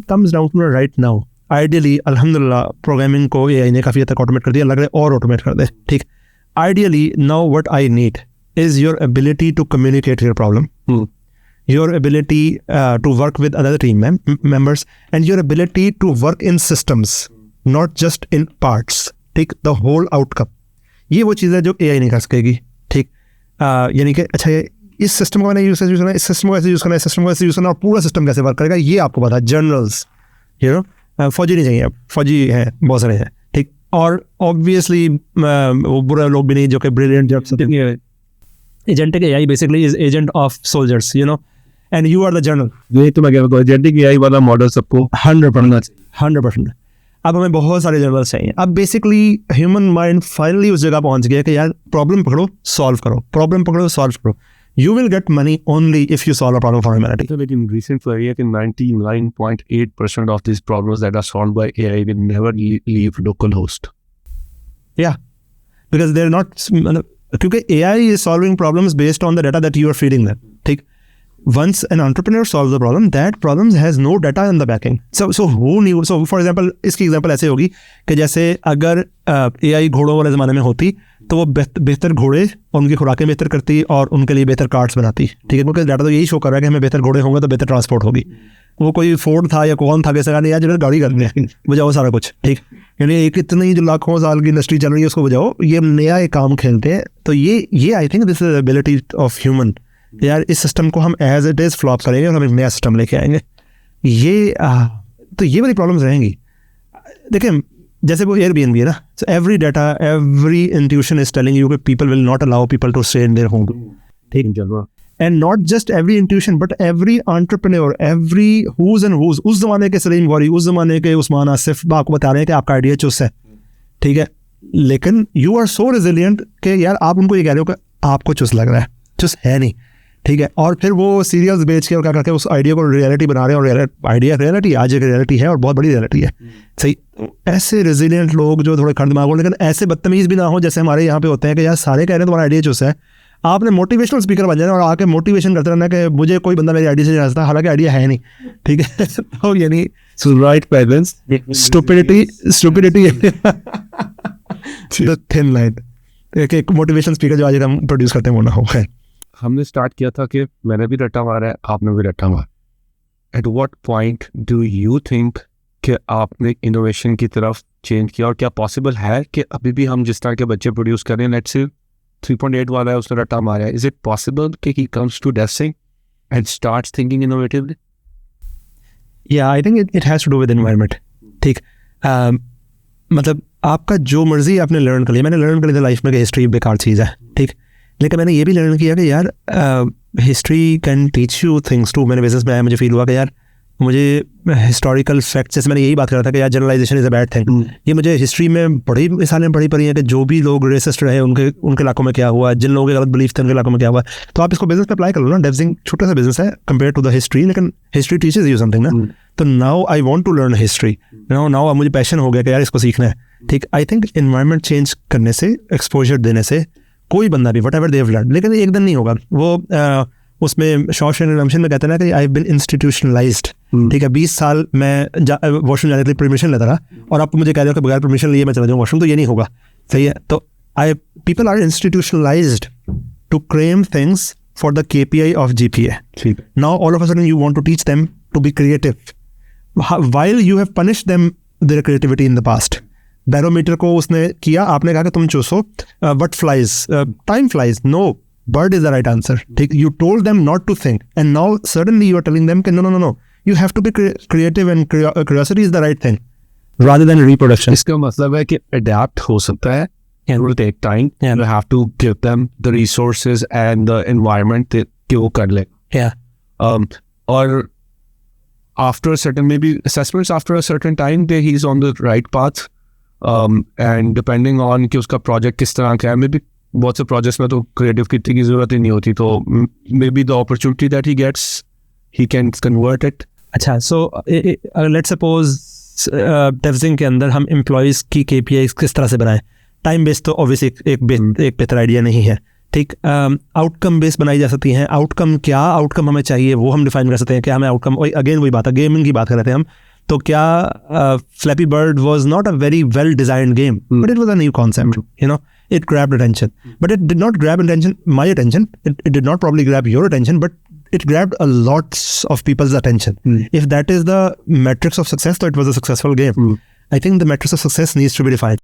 comes down to right now, ideally अल्हम्दुलिल्लाह programming को AI ने काफ़ी हद तक ऑटोमेट कर दिया, लग रहा है और ऑटोमेट कर दे, ठीक. Ideally now what I need is your ability to communicate your problem, your ability to work with other team members, and your ability to work in systems, not just in parts, ठीक. The whole outcome, ये वो चीज़ है जो AI नहीं कर सकेगी, ठीक. यानी कि अच्छा इस सिस्टम को मैंने यूज़ करना है, इस सिस्टम को ऐसे यूज़ करना है, इस सिस्टम को ऐसे यूज़ करना है, और पूरा सिस्टम कैसे वर्क करेगा ये आपको पता है. जनरल्स, यू नो, फौजी नहीं चाहिए, फौजी हैं बहुत सारे हैं, ठीक. और ऑब्वियसली वो बुरे लोग भी नहीं जो कि ब्रिलियंट जब agentic AI basically is agent of soldiers, you know, and you are the general. यही तो मैं कह रहा हूँ, एजेंटिक AI वाला मॉडल सबको 100%. अब हमें बहुत सारे जनरल्स चाहिए. अब बेसिकली ह्यूमन माइंड फाइनली उस जगह पहुंच गया कि यार प्रॉब्लम पकड़ो, सॉल्व करो, प्रॉब्लम पकड़ो, सॉल्व करो. You will get money only if you solve a problem for humanity. So in recent years, 99.8% of these problems that are solved by AI will never leave localhost. Yeah, because they're not. Because AI is solving problems based on the data that you are feeding them. ठीक. Once an entrepreneur solves the problem, that problem has no data in the backing. So who knew? So for example, इसकी example ऐसे होगी कि जैसे अगर AI घोड़ों वाले ज़माने में होती तो वो बेहतर घोड़े और उनकी खुराकें बेहतर करती और उनके लिए बेहतर कार्ड्स बनाती, ठीक है. क्योंकि डाटा तो यही शो कर रहा है कि हमें बेहतर घोड़े होंगे तो बेहतर ट्रांसपोर्ट होगी. वो कोई फोर्ड था या कौन था कैसे नहीं, यार जो गाड़ी करनी है बजाओ सारा कुछ, ठीक. यानी एक इतनी जो लाखों साल की इंडस्ट्री चल रही है उसको बजाओ, ये नया एक काम खेलते हैं. तो ये I think this is ability of human. यार इस सिस्टम को हम एज इट इज़ फ्लॉप करेंगे और हम एक नया सिस्टम लेके आएंगे. तो ये वाली प्रॉब्लम्स रहेंगी. देखिए जैसे वो Airbnb है ना, so every data, every intuition is telling you that people will not allow people to stay in their home, ठीक. And not just every intuition, but every entrepreneur, every who's and who's, उस ज़माने के सलीम गौरी, उस ज़माने के उस्मान आसिफ आपको बता रहे हैं कि आपका आइडिया चुस्त है, ठीक है. लेकिन you are so resilient कि यार आप उनको ये कह रहे हो कि आपको चुस्त लग रहा है, चुस्त है नहीं, ठीक है. और फिर वो सीरियल्स बेच के और क्या करके उस आइडिया को रियलिटी बना रहे हैं. और आइडिया रियलिटी आज एक रियलिटी है और बहुत बड़ी रियलिटी है, सही. ऐसे रेजिलियंट लोग जो थोड़े खंड दिमाग हो, लेकिन ऐसे बदतमीज़ भी ना हो जैसे हमारे यहाँ पे होते हैं कि यार सारे कह रहे हैं तुम्हारा आइडिया चुस्त है, आपने मोटिवेशनल स्पीकर बन जाना और आके मोटिवेशन करते रहना कि मुझे कोई बंदा मेरी आइडिया से जाना, हालांकि आइडिया है नहीं, ठीक है. तो यानी right balance, stupidity the thin line. एक मोटिवेशन स्पीकर जो आज हम प्रोड्यूस करते हैं वो ना हो. हमने स्टार्ट किया था कि मैंने भी रट्टा मारा है, आपने भी रट्टा मारा. At what point do you think कि आपने इनोवेशन की तरफ चेंज किया, और क्या पॉसिबल है कि अभी भी हम जिस तरह के बच्चे प्रोड्यूस कर रहे हैं, लेट्स से 3.8 वाला है उसने रट्टा मारा है, इज इट पॉसिबल कि he comes to design and starts thinking innovatively? या I think it has to do with environment, ठीक. मतलब आपका जो मर्जी आपने लर्न कर लिया, मैंने लर्न कर लिया लाइफ में कि हिस्ट्री बेकार चीज़ है, ठीक. लेकिन मैंने ये भी लर्न किया कि यार history can teach you things too. मैंने बिजनेस में आया, मुझे फील हुआ कि यार मुझे हिस्टोरिकल फैक्ट्स, जैसे मैंने यही बात कर रहा था कि यार generalization is a bad thing. ये मुझे हिस्ट्री में बड़ी मिसालें पढ़ी हैं कि जो भी लोग रेसिस्ट रहे उनके इलाकों में क्या हुआ, जिन लोगों के गलत बिलीफ थे उनके इलाकों में क्या हुआ. तो आप इसको बिजनेस में अप्लाई कर लो ना. डेवजिंग छोटा सा बिजनेस है कंपेयर टू द हिस्ट्री, लेकिन हिस्ट्री टीचेज यू समथिंग ना. तो now I want to learn history, now मुझे पैशन हो गया कि यार इसको सीखना है, ठीक. आई थिंक एनवायरनमेंट चेंज करने से, एक्सपोजर देने से कोई बंदा भी वट एवर देव लर्न, लेकिन एक दिन नहीं होगा. वो उसमें शॉशैंक रिडेम्पशन में कहते हैं ना कि आई हैव बीन इंस्टीट्यूशनलाइज्ड, ठीक है. 20 साल मैं वॉशरूम जाने के लिए परमिशन लेता रहा और आप मुझे कह रहे हो कि बगैर परमिशन लिए मैं चला जाऊँ वॉशरूम, तो ये नहीं होगा, सही है. तो people are institutionalized to claim things for the KPI of GPA. Now all of a sudden you want to teach them to be creative while you have punished them their creativity in the past. Barometer को उसने किया, आपने कहा कि तुम चूसो what flies, time flies, no, bird is the right answer, ठीक. You told them not to think and now suddenly you are telling them कि no, you have to be creative and curiosity is the right thing rather than reproduction. इसका मतलब है कि adapt हो सकता है, it will take time, and you have to give them the resources and the environment कि वो कर ले. और after a certain, maybe assessments after a certain time, he's on the right path. And depending on कि उसका project किस तरह का है, maybe बहुत से projects में तो creative कितनी की ज़रूरत ही नहीं होती, तो maybe the opportunity that he gets, he can convert it. अच्छा, so let's suppose DevZing के अंदर हम employees की KPIs किस तरह से बनाएं. टाइम बेस्ड तो ऑब्वियसली एक बेहतर आइडिया नहीं है, ठीक. आउटकम बेस्ड बनाई जा सकती हैं. आउटकम क्या आउटकम हमें चाहिए वो हम डिफाइन कर सकते हैं. क्या हमें आउटकम, अगेन वही बात है, गेमिंग की बात कर रहे थे हम, तो क्या Flappy Bird was not a very well designed game, but it was a new concept. You know, it grabbed attention, but it did not grab my attention. It did not probably grab your attention, but it grabbed a lot of people's attention. If that is the metrics of success, then it was a successful game. I think the metrics of success needs to be defined.